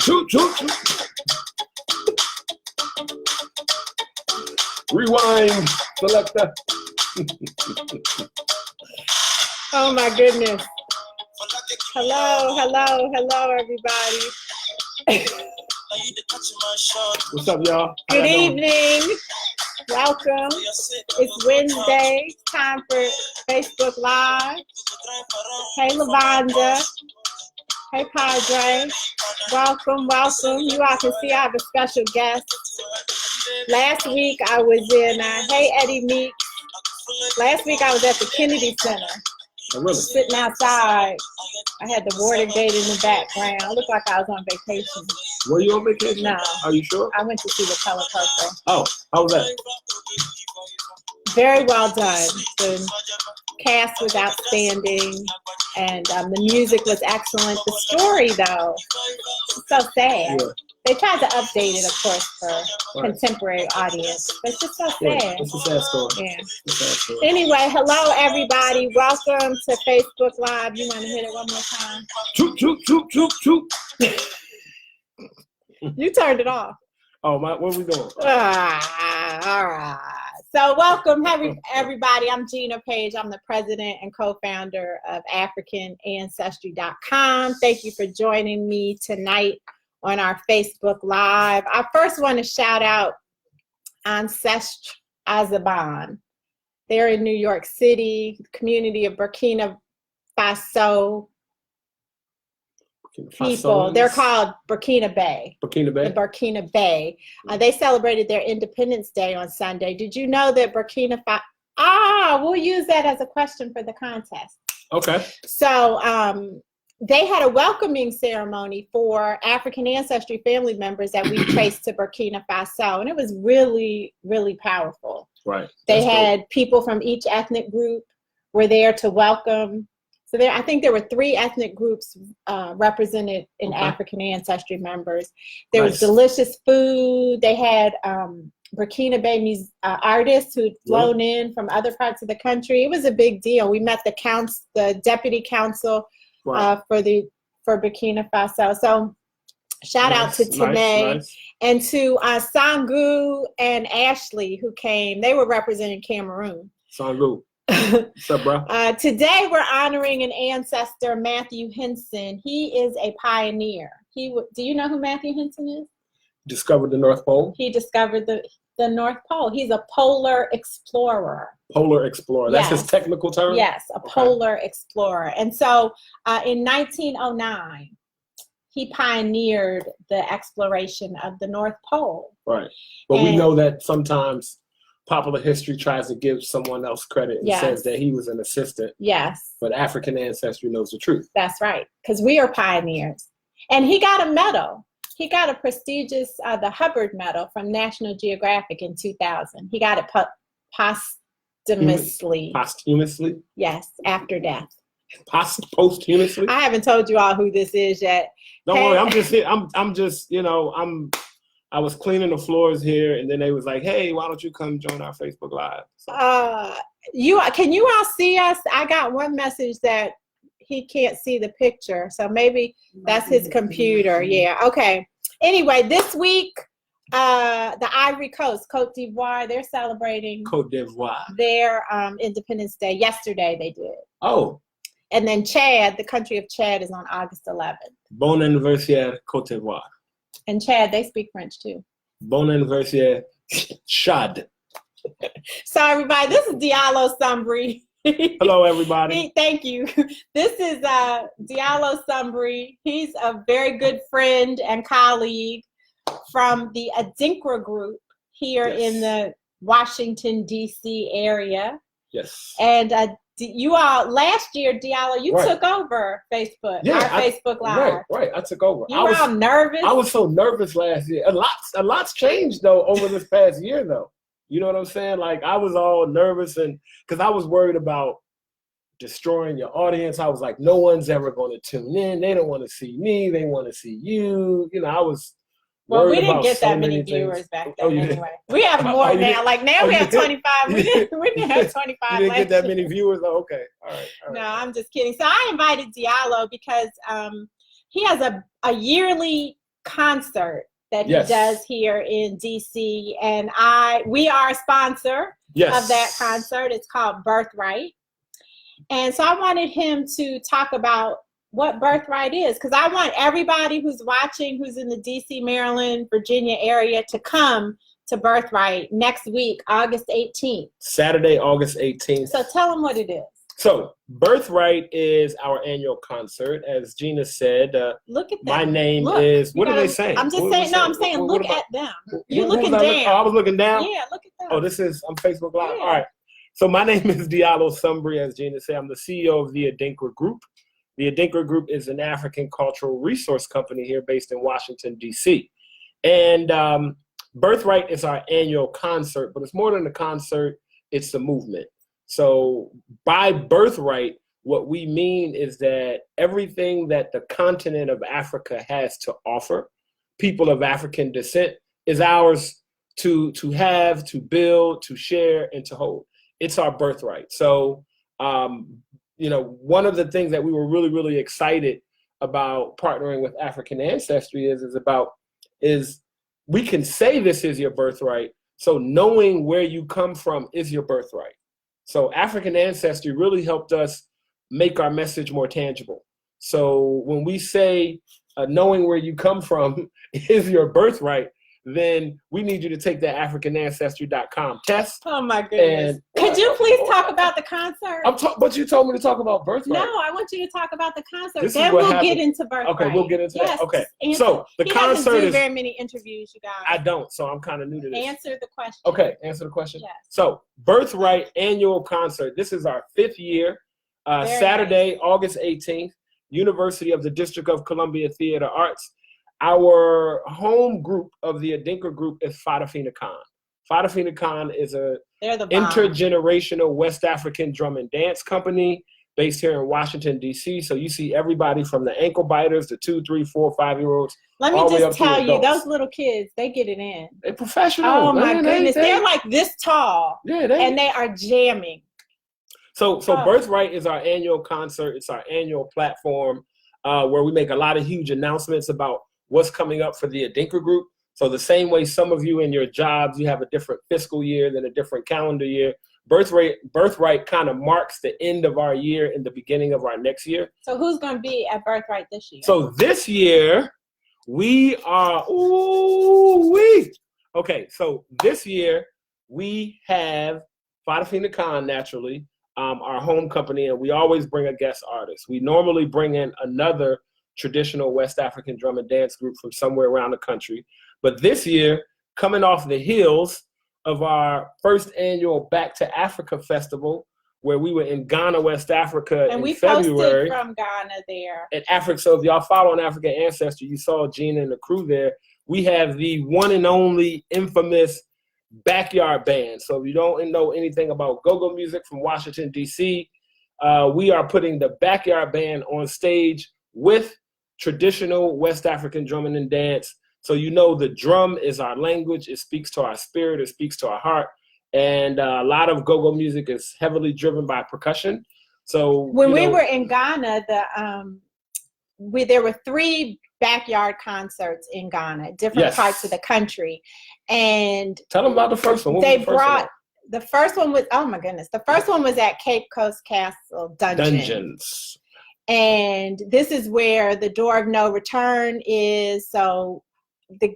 Choo. Rewind, selector. Oh my goodness. Hello, everybody. What's up, y'all? Good evening. Welcome. It's Wednesday. Time for Facebook Live. Hey, Lavonda. Hey, Padre. Welcome. You all can see I have a special guest. Last week I was in, hey, Eddie Meeks. Last week I was at the Kennedy Center. Oh, really? Sitting outside. I had the water gate in the background. I looked like I was on vacation. Were you on vacation? No. Are you sure? I went to see The Color Purple. Oh, how was that? Very well done. The cast was outstanding, and the music was excellent. The story, though, is so sad. Yeah. They tried to update it, of course, for contemporary audience, but it's just so sad. Yeah, it's a sad story. Yeah. It's a sad story. Anyway, hello, everybody. Welcome to Facebook Live. You want to hit it one more time? Choop. You turned it off. Oh, what are we doing? All right. So welcome, everybody. I'm Gina Page. I'm the president and co-founder of AfricanAncestry.com. Thank you for joining me tonight on our Facebook Live. I first want to shout out Ancestry. They're in New York City, community of Burkina Faso people. They're called Burkina Bay. Burkina Bay? The Burkina Bay. They celebrated their Independence Day on Sunday. Did you know that Burkina Faso... we'll use that as a question for the contest. Okay. So they had a welcoming ceremony for African ancestry family members that we traced to Burkina Faso. And it was really, really powerful. Right. They had people from each ethnic group were there to welcome. So I think there were 3 ethnic groups represented in African ancestry members. There was delicious food. They had Burkina Bay artists who'd flown in from other parts of the country. It was a big deal. We met the deputy council for Burkina Faso. So shout out to Tanae and to Sangu and Ashley who came. They were representing Cameroon. Sangu. What's up, bro? Today we're honoring an ancestor, Matthew Henson. He is a pioneer. Do you know who Matthew Henson is? Discovered the North Pole? He discovered the North Pole. He's a polar explorer. Polar explorer. That's his technical term? Yes, a polar explorer. And so in 1909, he pioneered the exploration of the North Pole. Right. But we know that sometimes popular history tries to give someone else credit and says that he was an assistant. Yes. But African ancestry knows the truth. That's right, because we are pioneers. And he got a medal. He got a prestigious, the Hubbard Medal from National Geographic in 2000. He got it posthumously. Posthumously? Yes, after death. Posthumously? I haven't told you all who this is yet. Don't worry, I'm just here. I'm just, I was cleaning the floors here, and then they was like, "Hey, why don't you come join our Facebook Live?" So. Can you all see us? I got one message that he can't see the picture, so maybe that's his computer. Yeah. Okay. Anyway, this week, the Ivory Coast, Côte d'Ivoire, they're celebrating their Independence Day. Yesterday they did. Oh. And then Chad, the country of Chad, is on August 11th. Bon anniversaire, Côte d'Ivoire. And Chad, they speak French too. Bon anniversaire, Chad. So everybody, this is Diallo Sumbry. Hello, everybody. Thank you. This is Diallo Sumbry. He's a very good friend and colleague from the Adinkra group here in the Washington, D.C. area. Yes. And you all, last year, Diallo, you took over Facebook, Facebook Live. Right. I took over. You were all nervous. I was so nervous last year. A lot's changed, though, over this past year, though. You know what I'm saying? Like, I was all nervous because I was worried about destroying your audience. I was like, no one's ever going to tune in. They don't want to see me. They want to see you. I was Well, we didn't get that many viewers back then anyway. We have more now. Like now we have 25. We didn't have 25. You didn't get that many viewers? Oh, okay. All right. No, I'm just kidding. So I invited Diallo because he has a yearly concert that he Yes. does here in DC, and we are a sponsor Yes. of that concert. It's called Birthright. And so I wanted him to talk about what Birthright is, because I want everybody who's watching, who's in the DC, Maryland, Virginia area to come to Birthright next week, August 18th. Saturday, August 18th. So tell them what it is. So Birthright is our annual concert. As Gina said, look at them. My name is, what are they saying? I'm just saying, I'm saying look at them. You're looking down. I was looking down? Yeah, look at them. Oh, I'm Facebook Live. Yeah. All right. So my name is Diallo Sumbry, as Gina said. I'm the CEO of the Adinkra Group. The Adinkra Group is an African cultural resource company here based in Washington, D.C. And Birthright is our annual concert, but it's more than a concert, it's a movement. So by birthright, what we mean is that everything that the continent of Africa has to offer, people of African descent, is ours to have, to build, to share, and to hold. It's our birthright. So, one of the things that we were really, really excited about partnering with African Ancestry is we can say this is your birthright. So knowing where you come from is your birthright. So African Ancestry really helped us make our message more tangible. So when we say knowing where you come from is your birthright, then we need you to take that AfricanAncestry.com test. Oh my goodness. Could you please talk about the concert? But you told me to talk about birthright. No, I want you to talk about the concert. Then we'll get into birthright. Okay, we'll get into that. Okay. So the he concert doesn't do is very many interviews, you guys. I don't, so I'm kind of new to this. Answer the question. Okay, answer the question. Yes. So Birthright annual concert. This is our 5th year. Saturday, nice. August 18th, University of the District of Columbia Theater Arts. Our home group of the Adinkra Group is Fadafina Khan. Fadafina Khan is a intergenerational West African drum and dance company based here in Washington, D.C. So you see everybody from the ankle biters, the 2, 3, 4, 5-year-olds. Let me just tell you, those little kids, they get it in. They're professional. Oh my goodness, they're like this tall. Yeah, and they are jamming. So Birthright is our annual concert. It's our annual platform where we make a lot of huge announcements about what's coming up for the Adinkra Group. So the same way some of you in your jobs, you have a different fiscal year than a different calendar year. Birthright kind of marks the end of our year and the beginning of our next year. So who's going to be at Birthright this year? So this year, we are, okay, so this year, we have Fadafina Khan, naturally, our home company, and we always bring a guest artist. We normally bring in another traditional West African drum and dance group from somewhere around the country. But this year, coming off the heels of our first annual Back to Africa Festival, where we were in Ghana, West Africa in February. We posted from Ghana there. In Africa, so if y'all follow on African Ancestry, you saw Gina and the crew there. We have the one and only infamous Backyard Band. So if you don't know anything about go-go music from Washington, D.C., we are putting the Backyard Band on stage with traditional West African drumming and dance. So the drum is our language. It speaks to our spirit. It speaks to our heart. And a lot of go-go music is heavily driven by percussion. So when we were in Ghana, there were 3 backyard concerts in Ghana, different parts of the country. And tell them about the first one. The first one was, oh my goodness. The first one was at Cape Coast Castle Dungeons. And this is where the door of no return is. So the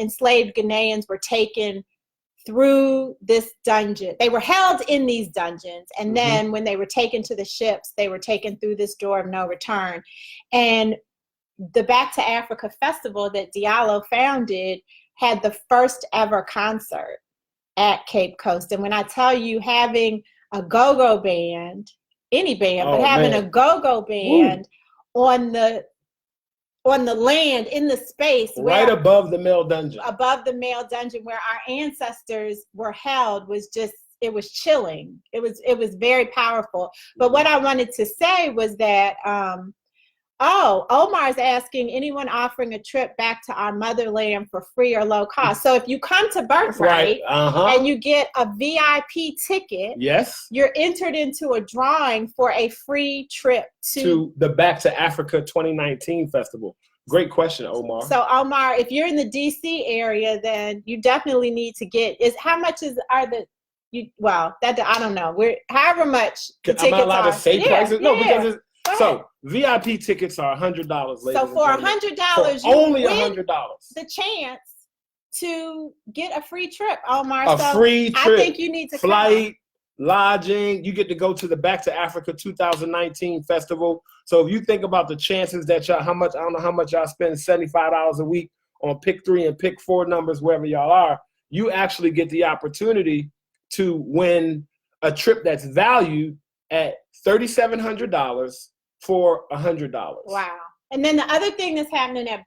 enslaved Ghanaians were taken through this dungeon. They were held in these dungeons. And then when they were taken to the ships, they were taken through this door of no return. And the Back to Africa Festival that Diallo founded had the first ever concert at Cape Coast. And when I tell you, having a go-go band, any band, but having a go-go band on the land, in the space right above the male dungeon, where our ancestors were held, it was chilling. It was very powerful. But what I wanted to say was that Omar's asking, anyone offering a trip back to our motherland for free or low cost. So if you come to Birthright and you get a VIP ticket, yes, you're entered into a drawing for a free trip to the Back to Africa 2019 festival. Great question, Omar. So Omar, if you're in the DC area, then you definitely need to get I don't know. However much the tickets am I allowed to say prices? No, because so VIP tickets are $100, ladies. So for $100, only $100, $100, the chance to get a free trip, Omar. Free trip. I think you need to flight, lodging. You get to go to the Back to Africa 2019 festival. So if you think about the chances that I don't know how much y'all spend $75 a week on pick 3 and pick 4 numbers wherever y'all are, you actually get the opportunity to win a trip that's valued at $3,700 for $100. Wow. And then the other thing that's happening at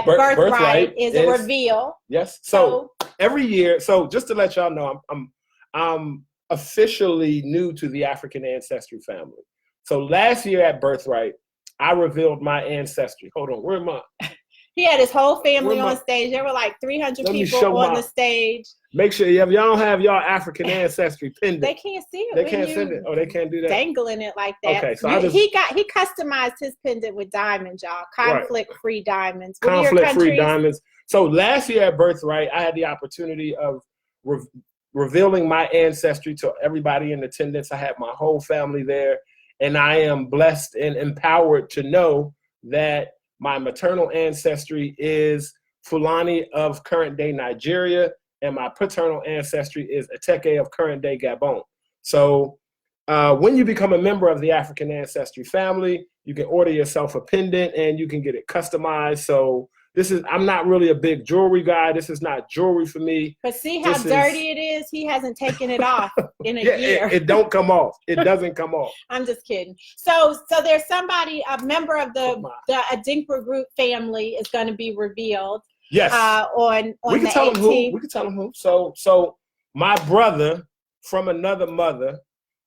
Birthright is a reveal. Yes. So every year, so just to let y'all know, I'm officially new to the African Ancestry family. So last year at Birthright, I revealed my ancestry. Hold on, where am I? He had his whole family on stage. There were like 300 people on the stage. Make sure y'all don't have y'all African ancestry pendant. They can't see it. They can't send it. Oh, they can't do that. Dangling it like that. Okay, so he customized his pendant with diamonds, y'all. Conflict-free diamonds. Conflict-free diamonds. So last year at Birthright, I had the opportunity of revealing my ancestry to everybody in attendance. I had my whole family there, and I am blessed and empowered to know that my maternal ancestry is Fulani of current-day Nigeria, and my paternal ancestry is Ateke of current-day Gabon. So when you become a member of the African Ancestry family, you can order yourself a pendant, and you can get it customized. So I'm not really a big jewelry guy. This is not jewelry for me. But see how dirty it is? He hasn't taken it off in a year. It don't come off. It doesn't come off. I'm just kidding. So there's somebody, a member of the Adinkra group family is going to be revealed. Yes. On we can the tell 18th. Them who. We can tell them who. So my brother from another mother,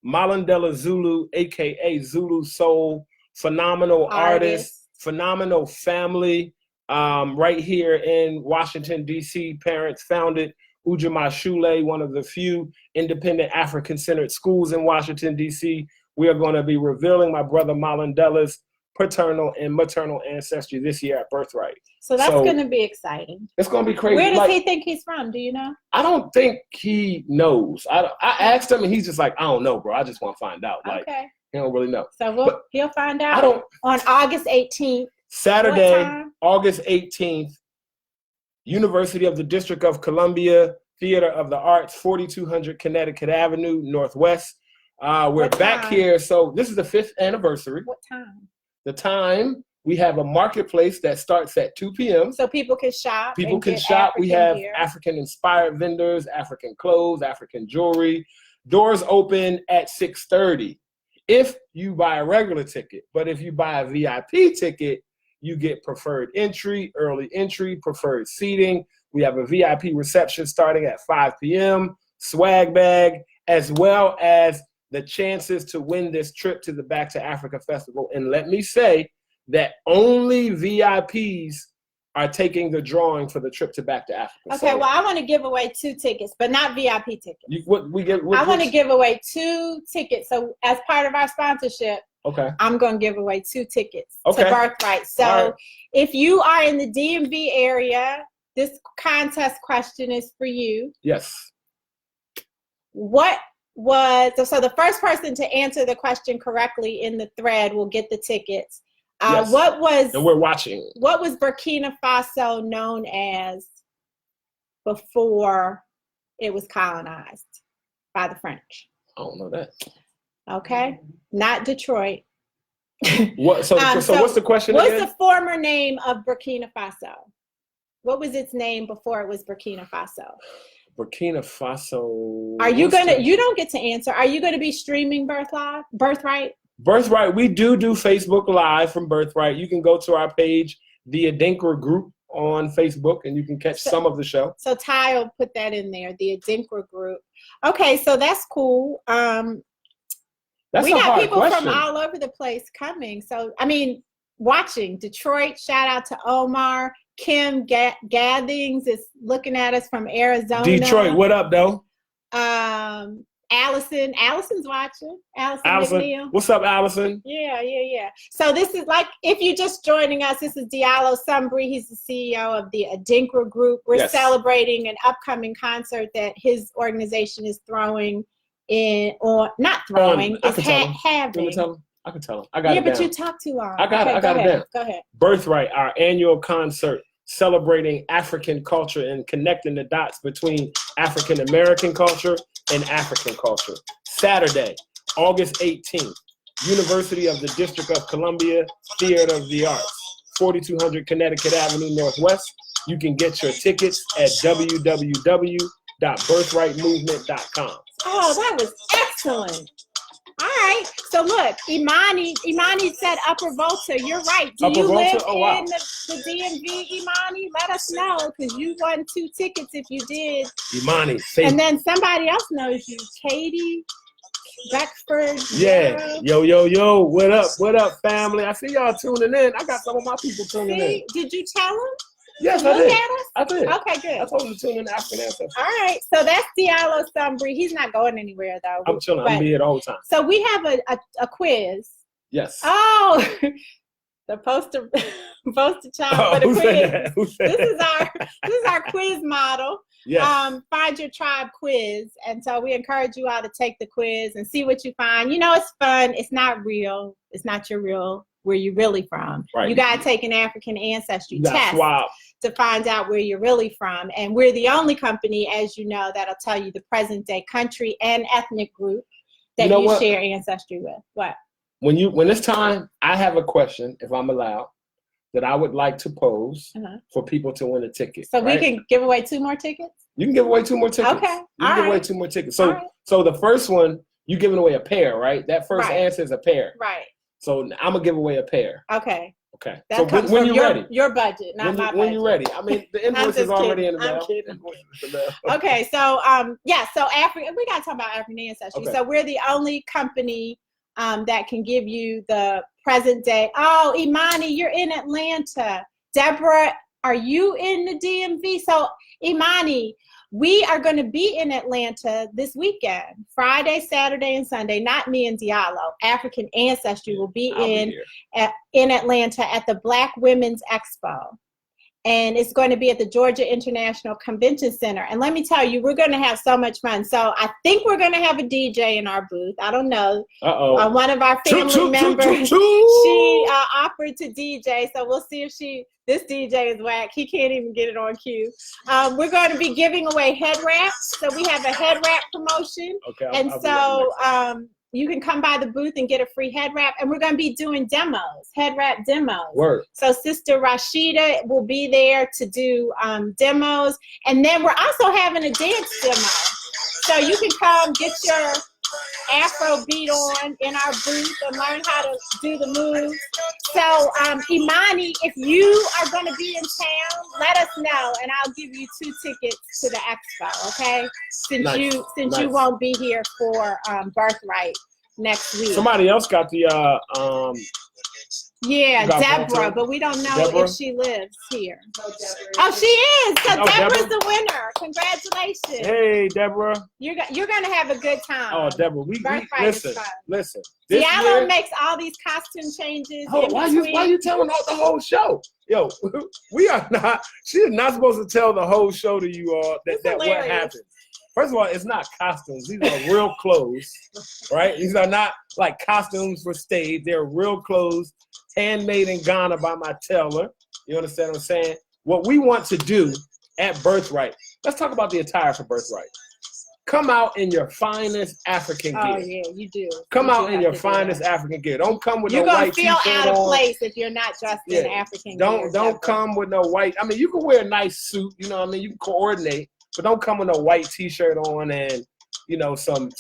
Malandela Zulu, aka Zulu Soul, phenomenal artist, phenomenal family. Right here in Washington, D.C., parents founded Ujamaa Shule, one of the few independent African-centered schools in Washington, D.C. We are going to be revealing my brother Malandela's paternal and maternal ancestry this year at Birthright. So that's going to be exciting. It's going to be crazy. Where does he think he's from? Do you know? I don't think he knows. I asked him, and he's just like, I don't know, bro. I just want to find out. Like, he don't really know. So he'll find out on August 18th. Saturday, August 18th, University of the District of Columbia, Theater of the Arts, 4200 Connecticut Avenue, Northwest. We're back here. So this is the 5th anniversary. What time? The time, we have a marketplace that starts at 2 p.m. So people can shop. People can shop. We have African-inspired vendors, African clothes, African jewelry. Doors open at 6:30 if you buy a regular ticket. But if you buy a VIP ticket, you get preferred entry, early entry, preferred seating. We have a VIP reception starting at 5 p.m., swag bag, as well as the chances to win this trip to the Back to Africa Festival. And let me say that only VIPs are taking the drawing for the trip to Back to Africa. Okay, so, well, I want to give away 2 tickets, but not VIP tickets. I want to give away 2 tickets. So as part of our sponsorship, I'm going to give away 2 tickets to Birthright. So if you are in the DMV area, this contest question is for you. Yes. So the first person to answer the question correctly in the thread will get the tickets. And we're watching. What was Burkina Faso known as before it was colonized by the French? I don't know that. Okay, not Detroit. What? So what's the question again? What's the former name of Burkina Faso? What was its name before it was Burkina Faso? Burkina Faso. You don't get to answer. Are you going to be streaming Birthright? Birthright, we do Facebook Live from Birthright. You can go to our page, the Adinkra group on Facebook, and you can catch some of the show. So Ty will put that in there, the Adinkra group. Okay, so that's cool. We got people from all over the place coming. So, watching. Detroit, shout out to Omar. Kim Gathings is looking at us from Arizona. Detroit, what up, though? Allison's watching. Allison McNeil. What's up, Allison? Yeah. So this is like, if you're just joining us, this is Diallo Sumbry. He's the CEO of the Adinkra group. We're celebrating an upcoming concert that his organization is throwing in, or not throwing, is having. Let me tell him. I can tell him. I got it down. Yeah, but you talk too long. I got it down. Go ahead. Birthright, our annual concert celebrating African culture and connecting the dots between African American culture and African culture. Saturday, August 18th, University of the District of Columbia Theater of the Arts, 4200 Connecticut Avenue Northwest. You can get your tickets at www.birthrightmovement.com. Oh, that was excellent. All right. So look, Imani said Upper Volta. You're right. Do you live in the DMV, Imani? Let us know, because you won 2 tickets if you did. Imani. And then somebody else knows you. Katie Beckford. Yeah. Yo. What up, family? I see y'all tuning in. I got some of my people tuning in. Did you tell them? Yes, I did. Okay, good. I told him to tune in to African Ancestry. All right. So that's Diallo Sumbry. He's not going anywhere, though. I'm chilling. I'm here the whole time. So we have a quiz. Yes. Oh, the poster child for the quiz. This is our quiz model. Yes. Find your tribe quiz. And so we encourage you all to take the quiz and see what you find. You know, it's fun. It's not real. It's not your real, where you're really from. Right. You got to take an African ancestry test swap to find out where you're really from. And we're the only company, as you know, that'll tell you the present day country and ethnic group that you share ancestry with. What? When it's time, I have a question, if I'm allowed, that I would like to pose for people to win a ticket. So we can give away 2 more tickets? You can give away 2 more tickets. Okay. You can give away 2 more tickets. So the first one, you're giving away a pair, right? That first answer is a pair. Right. So I'm going to give away a pair. Okay. That so comes when you're ready. Your budget, not my budget. When you're ready. I mean, the invoice is already in the mail. I'm kidding. Okay, so so African, we got to talk about African ancestry. Okay. So we're the only company that can give you the present day. Oh, Imani, you're in Atlanta. Deborah, are you in the DMV? So Imani, we are going to be in Atlanta this weekend, Friday, Saturday, and Sunday. Not me and Diallo. African Ancestry will be in Atlanta at the Black Women's Expo. And it's going to be at the Georgia International Convention Center. And let me tell you, we're going to have so much fun. So I think we're going to have a DJ in our booth. I don't know. One of our family members, she offered to DJ. So we'll see if this DJ is whack. He can't even get it on cue. We're going to be giving away head wraps. So we have a head wrap promotion. Okay. You can come by the booth and get a free head wrap. And we're going to be doing demos, head wrap demos. Word. So Sister Rashida will be there to do demos. And then we're also having a dance demo. So you can come get your Afro beat on in our booth and learn how to do the moves. So Imani, if you are going to be in town, let us know and I'll give you 2 tickets to the expo, okay? Since you won't be here for Birthright next week. Somebody else got the Deborah, but we don't know if she lives here. Oh, she is. So Deborah's the winner. Congratulations. Hey, Deborah. You're going to have a good time. Oh, Deborah, we listen. Diallo makes all these costume changes. Why you telling out the whole show? Yo, we are not. She is not supposed to tell the whole show to you all that what happened. First of all, it's not costumes. These are real clothes, right? These are not like costumes for stage. They're real clothes, handmade in Ghana by my tailor. You understand what I'm saying? What we want to do at Birthright, let's talk about the attire for Birthright. Come out in your finest African gear. Oh, yeah, you do. Come out in your finest African gear. Don't come with no white t-shirt on. You're going to feel out of place if you're not dressed in African gear. Don't come with no white. I mean, you can wear a nice suit. You know what I mean? You can coordinate. But don't come with a white t-shirt on and, some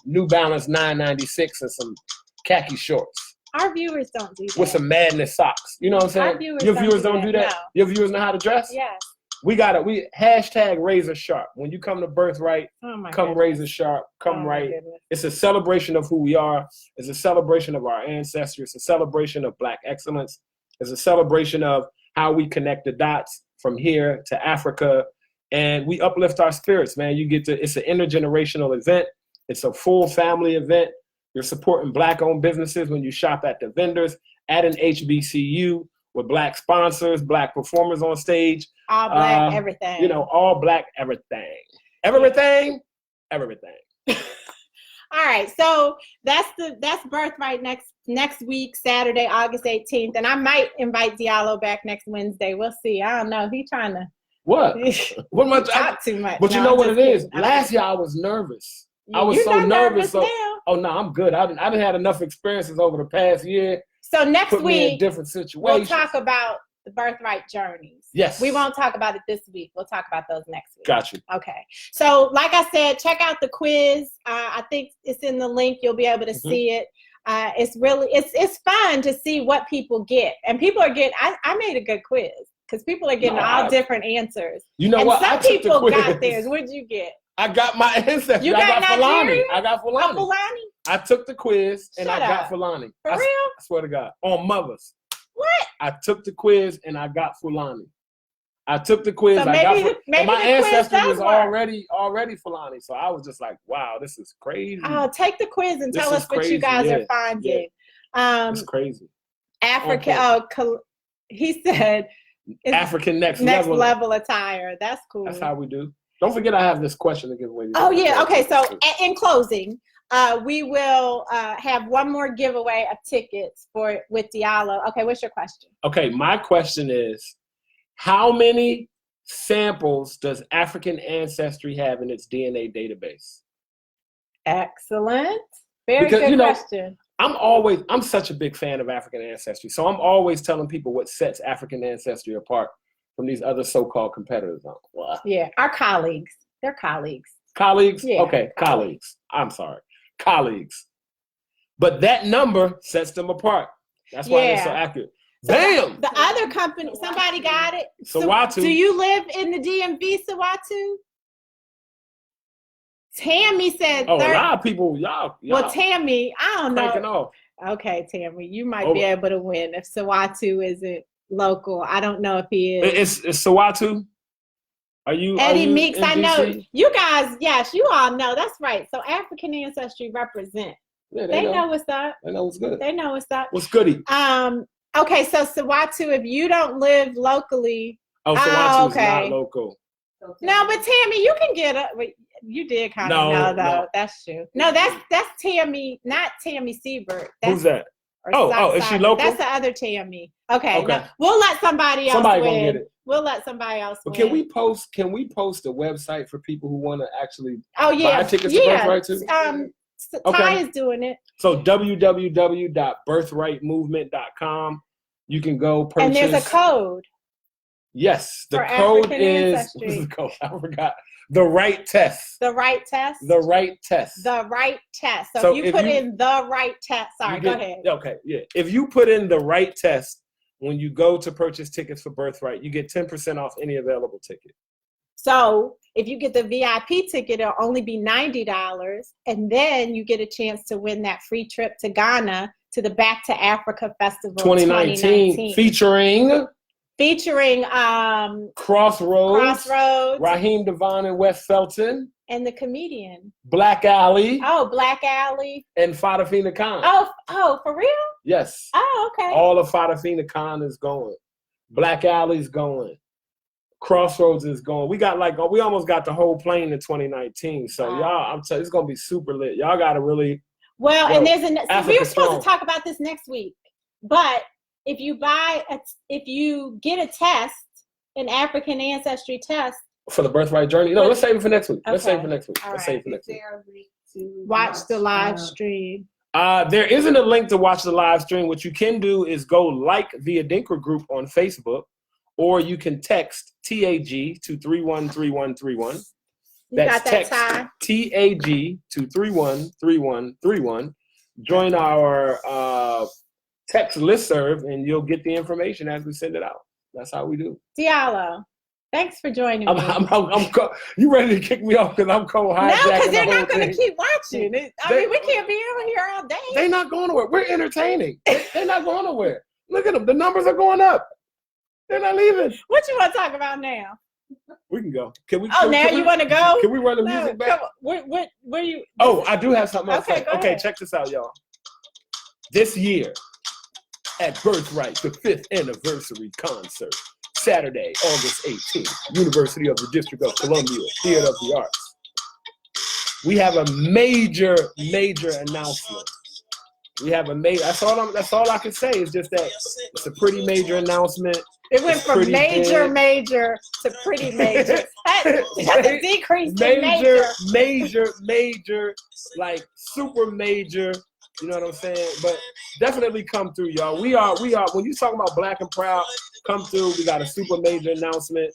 New Balance 996 and some khaki shorts. Our viewers don't do that. With some Madness socks. You know what I'm saying? Your viewers don't do that? No. Your viewers know how to dress? Yes. We hashtag razor sharp. When you come to Birthright, come razor sharp, come right. It's a celebration of who we are. It's a celebration of our ancestry. It's a celebration of Black excellence. It's a celebration of how we connect the dots from here to Africa. And we uplift our spirits, man. It's an intergenerational event. It's a full family event. You're supporting Black-owned businesses when you shop at the vendors at an HBCU with Black sponsors, Black performers on stage. All Black everything. You know, all Black everything. Everything. All right, so that's Birthright next week, Saturday, August 18th, and I might invite Diallo back next Wednesday. We'll see. I don't know. He's trying to what am I talk too much? But you know what it is. Last year I was nervous. I was so nervous. So, oh no, I'm good. I didn't had enough experiences over the past year. So next put week, me in different situations. We'll talk about the Birthright journeys. Yes. We won't talk about it this week. We'll talk about those next week. Got you. Okay. So like I said, check out the quiz. I think it's in the link. You'll be able to see it. It's fun to see what people get. And people are getting, I made a good quiz because people are getting all different answers. You know and what? Some people got theirs. What'd you get? I got my ancestry. You got Nigeria? I got Fulani. Fulani? I took the quiz and Shut I got up. Fulani. For real? I swear to God. On mothers. What? I took the quiz and I got Fulani. I took the quiz. So I got maybe my ancestry was work. already Fulani. So I was just like, wow, this is crazy. Oh, take the quiz and tell us what you guys are finding. It's crazy. Africa. He said African next level attire. That's cool. That's how we do. Don't forget I have this question to give away. Oh yeah. Okay. So in closing, we will have one more giveaway of tickets with Diallo. Okay. What's your question? Okay. My question is, how many samples does African Ancestry have in its DNA database? Excellent. Very good question. I'm such a big fan of African Ancestry. So I'm always telling people what sets African Ancestry apart from these other so-called competitors. Yeah, our colleagues. They're colleagues. Colleagues? Yeah, okay, colleagues. I'm sorry. Colleagues. But that number sets them apart. That's why they're so accurate. Bam! The other company, somebody got it. Sawatu. Do you live in the DMV, Sawatu? Tammy said. Oh, a lot of people, y'all. Well, Tammy, I don't know. Off. Okay, Tammy, you might be able to win if Sawatu isn't local. I don't know if he is. It's Sawatu. Are you Eddie Meeks? I know DC? you guys. Yes, you all know. That's right. So African Ancestry represent. Yeah, they know what's up. They know what's good. They know what's up. What's goody? Okay, so Sawatu, if you don't live locally. Sawatu is not local. No, but Tammy, you can get up. You did kind of know, though. No. That's true. No, that's Tammy, not Tammy Siebert. Who's that? Is she local? That's the other Tammy. Okay. No, we'll let somebody else win. Gonna get it. We'll let somebody else win. Can we post a website for people who want to actually buy tickets to Birthright too? Ty is doing it. So www.birthrightmovement.com. You can go purchase. And there's a code. Yes, the code is. What's the code? I forgot. The right test. The right test. The right test. The right test. So if you put in the right test. Sorry, go ahead. Okay, yeah. If you put in the right test when you go to purchase tickets for Birthright, you get 10% off any available ticket. So if you get the VIP ticket, it'll only be $90, and then you get a chance to win that free trip to Ghana to the Back to Africa Festival 2019. Featuring Crossroads, Raheem Devon and Wes Felton, and the comedian Black Alley. Oh, Black Alley and Fadafina Khan. Oh, for real? Yes. Oh, okay. All of Fadafina Khan is going. Black Alley's going. Crossroads is going. We almost got the whole plane in 2019. So y'all, I'm telling you, it's gonna be super lit. Y'all gotta really. Well, and there's we were supposed to talk about this next week, but. If you get a test, an African Ancestry test for the Birthright journey, let's save it for next week. Okay. Let's save it for next week. All let's right. save it for next week. Watch the live stream. There isn't a link to watch the live stream. What you can do is go like the Adinkra group on Facebook, or you can text TAG to 313131. That's text TAG to 313131. Join our text listserv, and you'll get the information as we send it out. That's how we do. Diallo, thanks for joining me. You ready to kick me off because I'm cold hijacking? No, because they're not going to keep watching. We can't be on here all day. They're not going nowhere. We're entertaining. They're not going nowhere. Look at them. The numbers are going up. They're not leaving. What you want to talk about now? We We can go. Can we? Oh, now you want to go? Can we run the music back? Where you? Oh, I do have something else to say. Go Okay, ahead. check this out, y'all. This year at Birthright, the 5th anniversary concert, Saturday, August 18th, University of the District of Columbia, Theater of the Arts. We have a major announcement. We have a major. That's all I can say is just that it's a pretty major announcement. It went from major to pretty major. That's a decrease in major, like super major. You know what I'm saying? But definitely come through, y'all. We are. When you talking about Black and Proud, come through. We got a super major announcement.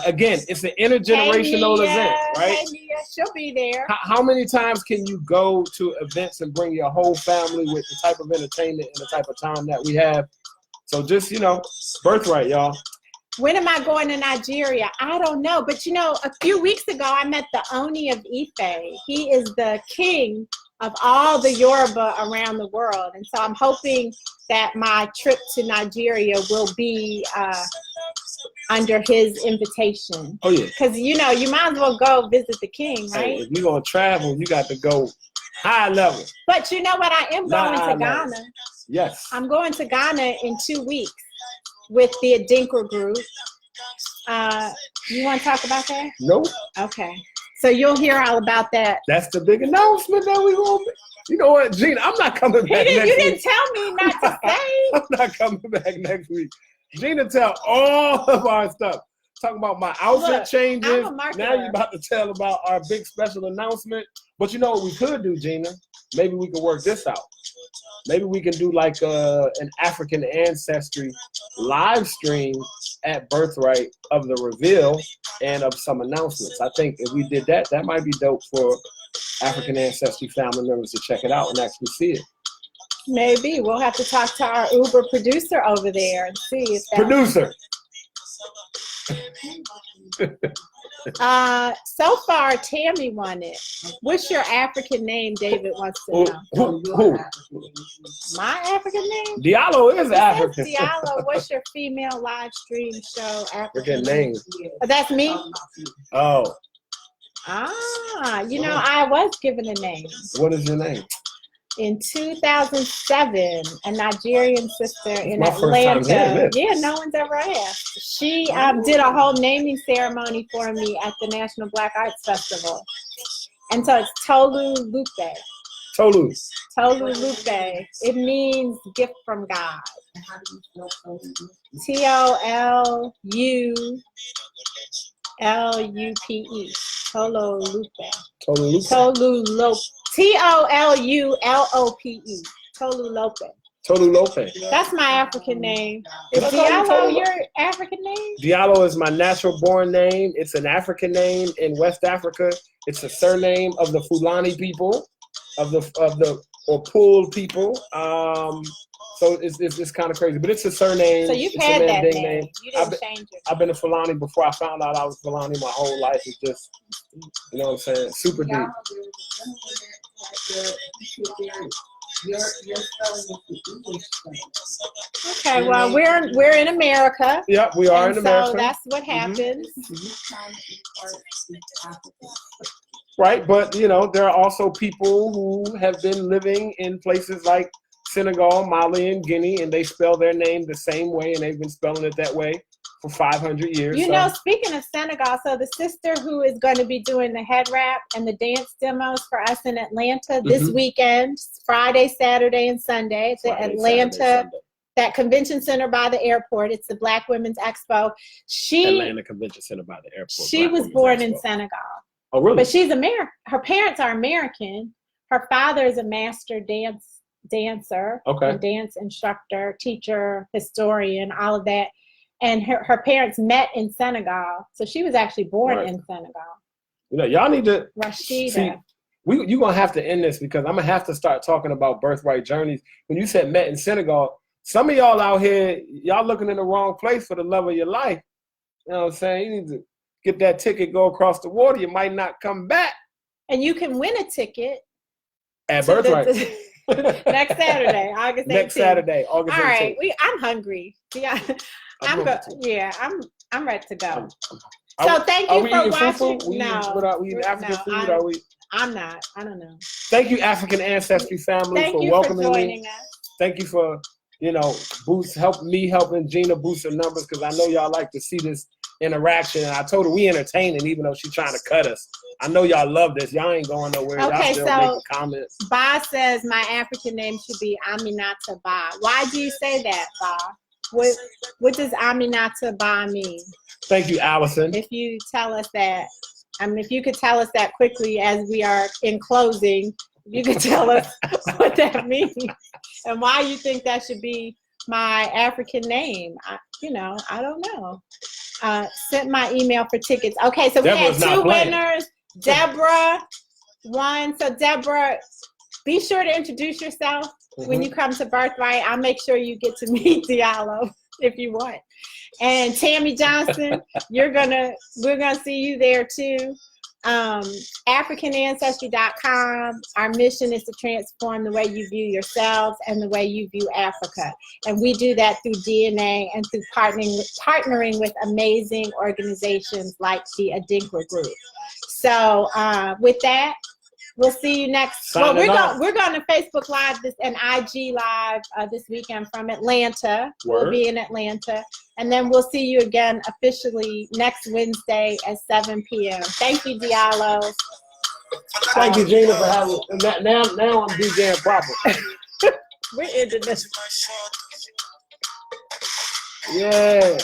Again, it's an intergenerational event, right? Hey, Nia, she'll be there. How many times can you go to events and bring your whole family with the type of entertainment and the type of time that we have? So just, Birthright, y'all. When am I going to Nigeria? I don't know. But, a few weeks ago, I met the Oni of Ife. He is the king of all the Yoruba around the world. And so I'm hoping that my trip to Nigeria will be under his invitation. Oh, yeah. Because, you might as well go visit the king, right? Hey, if you're going to travel, you got to go high level. But you know what? I am going to Ghana. Yes. I'm going to Ghana in 2 weeks with the Adinkra group. You want to talk about that? Nope. Okay. So you'll hear all about that. That's the big announcement that we're going to. You know what, Gina? I'm not coming back next week. You didn't tell me not to say. I'm not coming back next week. Gina, tell all of our stuff. Talking about my outfit changes. I'm a marketer. Now you're about to tell about our big special announcement. But you know what we could do, Gina? Maybe we could work this out. Maybe we can do like an African Ancestry live stream at Birthright of the reveal and of some announcements. I think if we did that, that might be dope for African Ancestry family members to check it out and actually see it. Maybe. We'll have to talk to our Uber producer over there and see if that... Producer! So far, Tammy won it. What's your African name? David wants to know. Who? My African name? Diallo is African. Diallo. What's your female live stream show African name? That's me? Oh. I was given a name. What is your name? In 2007, a Nigerian sister in my Atlanta. first time yeah, no one's ever asked. She did a whole naming ceremony for me at the National Black Arts Festival. And so it's Tolu Lupe. Tolu. Tolu Lupe. It means gift from God. Tolupe. Tolu Lupe. Tolu Lupe. Tolu Lupe. Tolulope. Tolu Lope. Tolu Lope. That's my African name. Is Diallo your African name? Diallo is my natural born name. It's an African name in West Africa. It's a surname of the Fulani people, of the Pul people. So it's kind of crazy, but it's a surname. So you've had that name. You didn't change it. I've been a Fulani before I found out I was Fulani. My whole life is just, you know what I'm saying, super deep. Okay, well, we're in America. Yep, we are in America. So that's what happens. Right, but there are also people who have been living in places like Senegal, Mali, and Guinea, and they spell their name the same way, and they've been spelling it that way for 500 years. Speaking of Senegal, so the sister who is going to be doing the head wrap and the dance demos for us in Atlanta this weekend, Friday, Saturday, and Sunday, it's at Atlanta, that convention center by the airport. It's the Black Women's Expo. Atlanta Convention Center by the airport. She was born in Senegal. Oh, really? But she's American. Her parents are American. Her father is a master dancer, a dance instructor, teacher, historian, all of that. And her parents met in Senegal. So she was actually born in Senegal. Y'all need to Rashida. See, you're going to have to end this because I'm going to have to start talking about birthright journeys. When you said met in Senegal, some of y'all out here, y'all looking in the wrong place for the love of your life. You know what I'm saying? You need to get that ticket, go across the water. You might not come back. And you can win a ticket. At Birthright. Next Saturday, August 18th. Next Saturday, August 18th. All right, I'm hungry. Yeah, I'm ready to go. So thank you for watching. We eating African food? I'm not. I don't know. Thank you, African Ancestry family, for welcoming me. Thank you for, helping Gina boost her numbers, because I know y'all like to see this interaction. And I told her we entertaining, even though she's trying to cut us. I know y'all love this. Y'all ain't going nowhere. Okay, y'all still making comments. Ba says my African name should be Aminata Ba. Why do you say that, Ba? What does Aminata Ba mean? Thank you, Allison. If you tell us that, if you could tell us that quickly as we are in closing, you could tell us what that means and why you think that should be my African name. I don't know. Sent my email for tickets. Okay, so Deborah's we had 2 winners. Deborah won. So Deborah, be sure to introduce yourself when you come to Birthright. I'll make sure you get to meet Diallo if you want. And Tammy Johnson, we're gonna see you there too. AfricanAncestry.com. Our mission is to transform the way you view yourselves and the way you view Africa. And we do that through DNA and through partnering with amazing organizations like the Adinkra Group. So with that, we'll see you next. We're going to Facebook Live and IG Live this weekend from Atlanta. Word. We'll be in Atlanta. And then we'll see you again officially next Wednesday at 7 p.m. Thank you, Diallo. Thank you, Gina, for having me. Now I'm DJing proper. We're into this. Yeah.